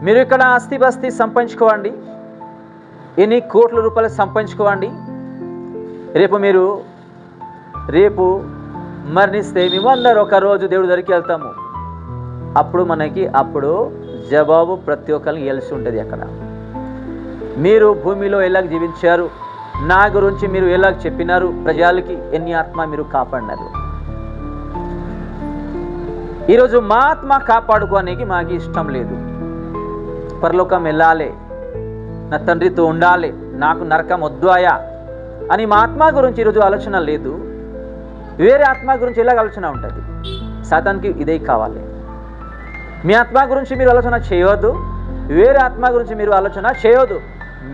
మీరు ఇక్కడ ఆస్తి బస్తి సంపాదించుకోండి, ఎన్ని కోట్ల రూపాయలు సంపాదించుకోండి, రేపు మరణిస్తే మేము అందరూ ఒకరోజు దేవుడి దగ్గరికి వెళ్తాము. అప్పుడు జవాబు ప్రతి ఒక్కరికి తెలిసి ఉంటుంది. అక్కడ మీరు భూమిలో ఎలా జీవించారు, నా గురించి మీరు ఎలా చెప్పినారు, ప్రజలకి ఎన్ని ఆత్మ మీరు కాపాడినారు. ఈరోజు మా ఆత్మ కాపాడుకోనికి మాకు ఇష్టం లేదు. పరలోకం వెళ్ళాలి, నా తండ్రితో ఉండాలి, నాకు నరకం వద్దు అయ్యా అని మా ఆత్మ గురించి ఈరోజు ఆలోచన లేదు. వేరే ఆత్మ గురించి ఎలాగ ఆలోచన ఉంటుంది. సాతానికి ఇదే కావాలి. మీ ఆత్మ గురించి మీరు ఆలోచన చేయవద్దు, వేరే ఆత్మ గురించి మీరు ఆలోచన చేయవద్దు.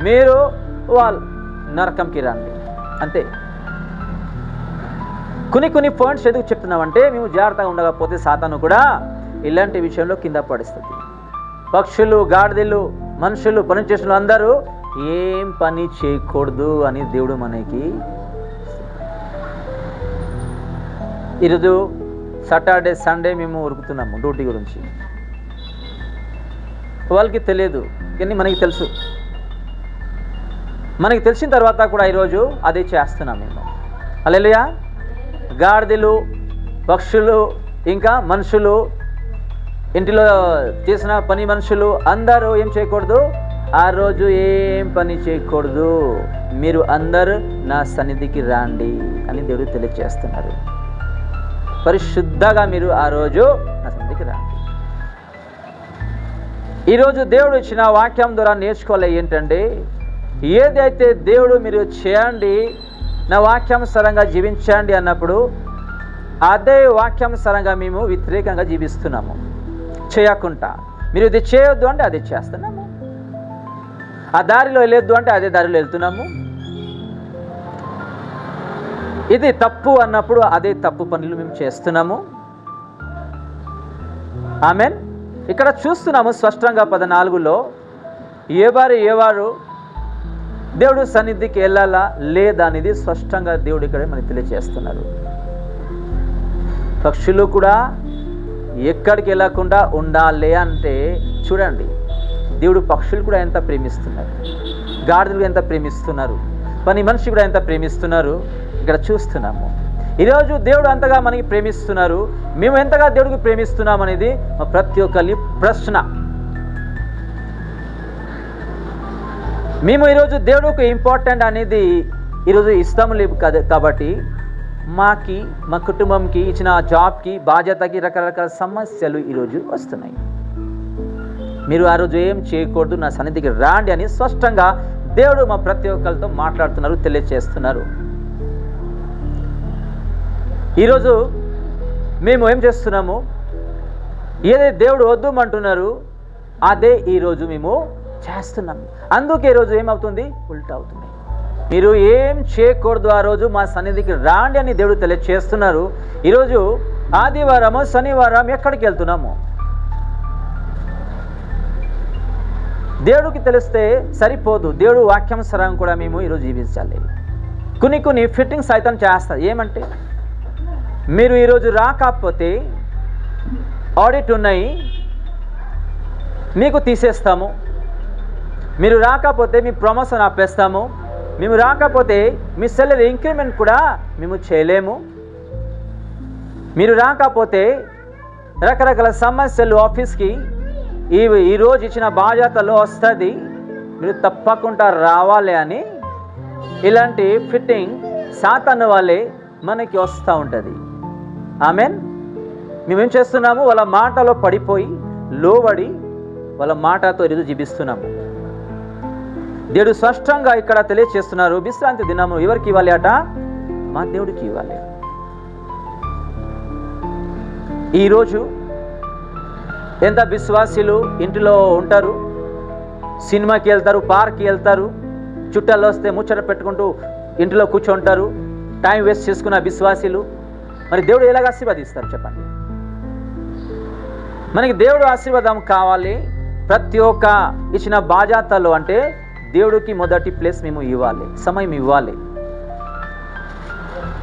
మీరు వాళ్ళు నరకంకి రండి అంతే. కొన్ని పాయింట్స్ ఎందుకు చెప్తున్నామంటే, మేము జాగ్రత్తగా ఉండకపోతే సాతాను కూడా ఇలాంటి విషయంలో కింద పడిస్తుంది. పక్షులు, గాడిదలు, మనుషులు, పని చేసిన అందరూ ఏం పని చేయకూడదు అని దేవుడు మనకి. ఈరోజు సాటర్డే సండే మేము ఉరుకుతున్నాము డ్యూటీ గురించి. వాళ్ళకి తెలియదు కానీ మనకి తెలుసు. మనకి తెలిసిన తర్వాత కూడా ఈరోజు అదే చేస్తున్నాం మేము. హల్లెలూయా. గాడిదలు, పక్షులు, ఇంకా మనుషులు, ఇంటిలో చేసిన పని మనుషులు అందరూ ఏం చేయకూడదు, ఆ రోజు ఏం పని చేయకూడదు. మీరు అందరూ నా సన్నిధికి రండి అని దేవుడు తెలియజేస్తున్నారు. పరిశుద్ధంగా మీరు ఆ రోజు నా సన్నిధికి రండి. ఈరోజు దేవుడు ఇచ్చిన వాక్యం ద్వారా నేర్చుకోవాలి ఏంటంటే, ఏదైతే దేవుడు మీరు చేయండి, నా వాక్యానుసారంగా జీవించండి అన్నప్పుడు అదే వాక్యానుసారంగా మేము వ్యతిరేకంగా జీవిస్తున్నాము. చేయకుండా మీరు ఇది చేయొద్దు అంటే అదే చేస్తున్నాము, ఆ దారిలో వెళ్ళొద్దు అంటే అదే దారిలో వెళ్తున్నాము. ఇది తప్పు అన్నప్పుడు అదే తప్పు పనులు మేము చేస్తున్నాము. ఆమెన్. ఇక్కడ చూస్తున్నాము స్పష్టంగా 14లో ఎవరు దేవుడు సన్నిధికి వెళ్ళాలా లేదా అనేది స్పష్టంగా దేవుడు ఇక్కడ మనకి తెలియజేస్తున్నారు. పక్షులు కూడా ఎక్కడికి వెళ్ళకుండా ఉండాలి అంటే చూడండి, దేవుడు పక్షులు కూడా ఎంత ప్రేమిస్తున్నారు, గాడిదలు ఎంత ప్రేమిస్తున్నారు, పని మనిషి కూడా ఎంత ప్రేమిస్తున్నారు ఇక్కడ చూస్తున్నాము. ఈరోజు దేవుడు అంతగా మనకి ప్రేమిస్తున్నారు, మేము ఎంతగా దేవుడికి ప్రేమిస్తున్నాం అనేది ప్రతి ఒక్కరి ప్రశ్న. మేము ఈరోజు దేవుడికి ఇంపార్టెంట్ అనేది ఈరోజు ఇష్టం లేదు కాబట్టి మా కుటుంబంకి ఇచ్చిన జాబ్కి, బాధ్యతకి రకరకాల సమస్యలు ఈరోజు వస్తున్నాయి. మీరు ఆ రోజు ఏం చేయకూడదు, నా సన్నిధికి రాండి అని స్పష్టంగా దేవుడు మా ప్రతి ఒక్కరితో మాట్లాడుతున్నారు, తెలియజేస్తున్నారు. ఈరోజు మేము ఏం చేస్తున్నాము, ఏదైతే దేవుడు వద్దుమంటున్నారు అదే ఈరోజు మేము చేస్తున్నాము. అందుకే ఈరోజు ఏమవుతుంది, ఉల్టా అవుతుంది. మీరు ఏం చేయకూడదు, ఆ రోజు మా సన్నిధికి రాండి అని దేవుడు తెలియజేస్తున్నారు. ఈరోజు ఆదివారము, శనివారం ఎక్కడికి వెళ్తున్నాము? దేవుడికి తెలిస్తే సరిపోదు, దేవుడు వాక్యానుసారం కూడా మేము ఈరోజు జీవించాలి. కొన్ని ఫిట్టింగ్స్ అయితే చేస్తారు. ఏమంటే, మీరు ఈరోజు రాకపోతే ఆడిట్ ఉన్నాయి, మీకు తీసేస్తాము. మీరు రాకపోతే మీ ప్రమోషన్ ఆపేస్తాము. మేము రాకపోతే మీ సాలరీ ఇంక్రిమెంట్ కూడా మేము చేయలేము. మీరు రాకపోతే రకరకాల సమస్యలు ఆఫీస్కి ఈరోజు ఇచ్చిన బాధ్యతలో వస్తుంది, మీరు తప్పకుండా రావాలి అని ఇలాంటి ఫిట్టింగ్ సాతాను వాళ్ళే మనకి వస్తూ ఉంటుంది. ఆమెన్. మేమేం చేస్తున్నాము, వాళ్ళ మాటలో పడిపోయి లోబడి వాళ్ళ మాటతో ఈరోజు జీవిస్తున్నాము. దేవుడు స్పష్టంగా ఇక్కడ తెలియజేస్తున్నారు, విశ్రాంతి దినము ఎవరికి ఇవ్వాలి అట? మా దేవుడికి ఇవ్వాలి. ఈరోజు ఎంత విశ్వాసీలు ఇంటిలో ఉంటారు, సినిమాకి వెళ్తారు, పార్క్కి వెళ్తారు, చుట్టాలు వస్తే ముచ్చట పెట్టుకుంటూ ఇంటిలో కూర్చుంటారు, టైం వేస్ట్ చేసుకున్న విశ్వాసీలు. మరి దేవుడు ఎలాగ ఆశీర్వదిస్తారు చెప్పండి? మనకి దేవుడు ఆశీర్వాదం కావాలి. ప్రతి ఒక్క ఇచ్చిన బాధ్యతలు అంటే దేవుడికి మొదటి ప్లేస్ మేము ఇవ్వాలి, సమయం ఇవ్వాలి.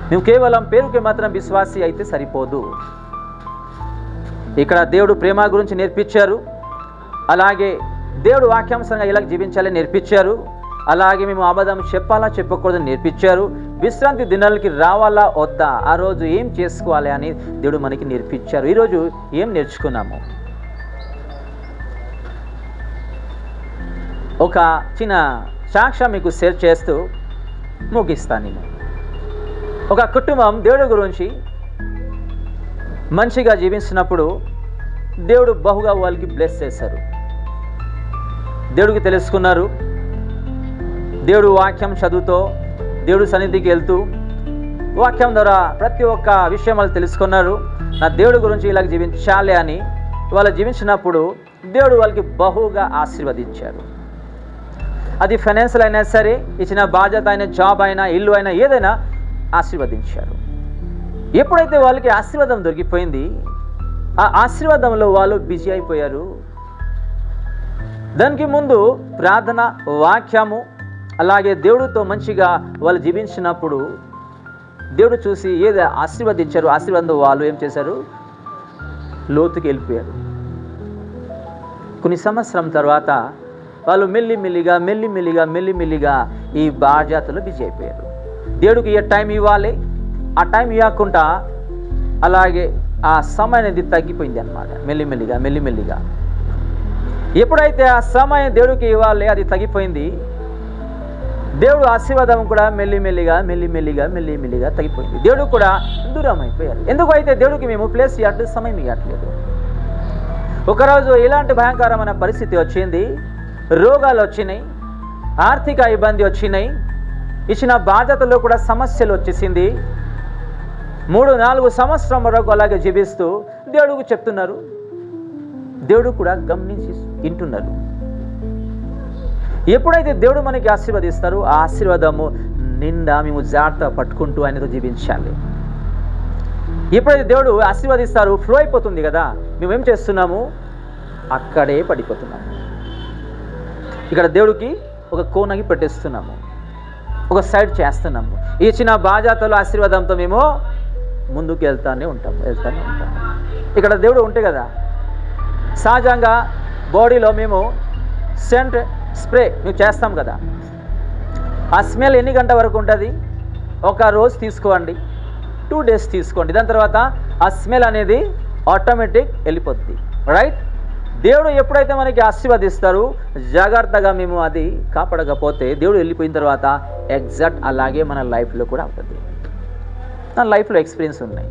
మేము కేవలం పేరుకి మాత్రం విశ్వాసి అయితే సరిపోదు. ఇక్కడ దేవుడు ప్రేమ గురించి నేర్పించారు, అలాగే దేవుడు వాక్యాంశంగా ఇలా జీవించాలని నేర్పించారు. అలాగే మేము అబద్ధం చెప్పాలా చెప్పకూడదని నేర్పించారు. విశ్రాంతి దినాలకి రావాలా వద్దా, ఆ రోజు ఏం చేసుకోవాలి అని దేవుడు మనకి నేర్పించారు. ఈరోజు ఏం నేర్చుకున్నాము? ఒక చిన్న సాక్ష్యం మీకు షేర్ చేస్తూ ముగిస్తాను. నేను ఒక కుటుంబం దేవుడి గురించి మంచిగా జీవించినప్పుడు దేవుడు బహుగా వాళ్ళకి బ్లెస్ చేశారు. దేవుడికి తెలుసుకున్నారు. దేవుడు వాక్యం చదువుతూ, దేవుడు సన్నిధికి వెళ్తూ, వాక్యం ద్వారా ప్రతి ఒక్క విషయం వాళ్ళు తెలుసుకున్నారు. నా దేవుడి గురించి ఇలా జీవించాలి అని వాళ్ళు జీవించినప్పుడు దేవుడు వాళ్ళకి బహుగా ఆశీర్వదించారు. అది ఫైనాన్షియల్ అయినా సరే, ఇచ్చిన బాధ్యత అయినా, జాబ్ అయినా, ఇల్లు అయినా, ఏదైనా ఆశీర్వదించారు. ఎప్పుడైతే వాళ్ళకి ఆశీర్వాదం దొరికిపోయింది, ఆ ఆశీర్వాదంలో వాళ్ళు బిజీ అయిపోయారు. దానికి ముందు ప్రార్థన, వాక్యము, అలాగే దేవుడితో మంచిగా వాళ్ళు జీవించినప్పుడు దేవుడు చూసి ఏదో ఆశీర్వదించారు. ఆశీర్వాదం వాళ్ళు ఏం చేశారు? లోతుకి వెళ్ళిపోయారు. కొన్ని సంవత్సరం తర్వాత వాళ్ళు మెల్లిమెల్లిగా ఈ బాధ్యతలు బిజీ అయిపోయారు. దేవుడికి ఏ టైం ఇవ్వాలి, ఆ టైం ఇవ్వకుండా అలాగే ఆ సమయం అనేది తగ్గిపోయింది అన్నమాట. మెల్లిమెల్లిగా ఎప్పుడైతే ఆ సమయం దేవుడికి ఇవ్వాలి అది తగ్గిపోయింది, దేవుడు ఆశీర్వాదం కూడా మెల్లిమెల్లిగా తగ్గిపోయింది. దేవుడు కూడా దూరం అయిపోయారు. ఎందుకు అయితే దేవుడికి మేము ప్లేస్ ఇవ్వట్లేదు, సమయం ఇవ్వట్లేదు. ఒకరోజు ఇలాంటి భయంకరమైన పరిస్థితి వచ్చింది. రోగాలు వచ్చినాయి, ఆర్థిక ఇబ్బంది వచ్చినాయి, ఇచ్చిన బాధ్యతలో కూడా సమస్యలు వచ్చేసింది. 3-4 సంవత్సరం వరకు అలాగే జీవిస్తూ దేవుడికి చెప్తున్నారు. దేవుడు కూడా గమనించి వింటున్నారు. ఎప్పుడైతే దేవుడు మనకి ఆశీర్వదిస్తారో ఆ ఆశీర్వాదము నిండా మేము జాగ్రత్త పట్టుకుంటూ ఆయనతో జీవించాలి. ఎప్పుడైతే దేవుడు ఆశీర్వదిస్తారు, ఫ్లో అయిపోతుంది కదా, మేమేం చేస్తున్నాము? అక్కడే పడిపోతున్నాము. ఇక్కడ దేవుడికి ఒక కోనకి పెట్టేస్తున్నాము, ఒక సైడ్ చేస్తున్నాము. ఈ చిన్న బాధ్యతలు ఆశీర్వాదంతో మేము ముందుకు వెళ్తానే ఉంటాము. ఇక్కడ దేవుడు ఉంటే కదా, సహజంగా బాడీలో మేము సెంట్ స్ప్రే మేము చేస్తాం కదా, ఆ స్మెల్ ఎన్ని గంటల వరకు ఉంటుంది? ఒక రోజు తీసుకోండి, 2 days తీసుకోండి, దాని తర్వాత ఆ స్మెల్ అనేది ఆటోమేటిక్ వెళ్ళిపోద్ది. రైట్? దేవుడు ఎప్పుడైతే మనకి ఆశీర్వదిస్తారు, జాగ్రత్తగా మేము అది కాపాడకపోతే దేవుడు వెళ్ళిపోయిన తర్వాత ఎగ్జాక్ట్ అలాగే మన లైఫ్లో కూడా అవుతుంది. నా లైఫ్లో ఎక్స్పీరియన్స్ ఉన్నాయి.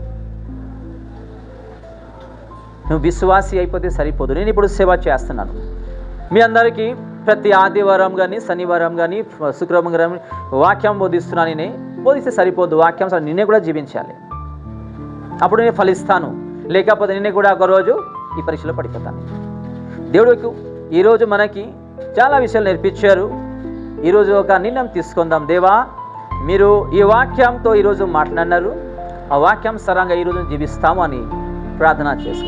నువ్వు విశ్వాసి అయిపోతే సరిపోదు. నేను ఇప్పుడు సేవ చేస్తున్నాను మీ అందరికీ. ప్రతి ఆదివారం కానీ, శనివారం కానీ, శుక్రవారం కానీ వాక్యం బోధిస్తున్నాను. నేనే బోధిస్తే సరిపోదు, వాక్యం నిన్నే కూడా జీవించాలి. అప్పుడు నేను ఫలిస్తాను. లేకపోతే నిన్నే కూడా ఒకరోజు ఈ పరీక్షలో పడిపోతాను. దేవుడికి ఈరోజు మనకి చాలా విషయాలు నేర్పించారు. ఈరోజు ఒక నిర్ణయం తీసుకుందాం. దేవా, మీరు ఈ వాక్యంతో ఈరోజు మాట్లాడినారు, ఆ వాక్యం సరంగా ఈరోజు జీవిస్తాము అని ప్రార్థన చేసుకుంటాం.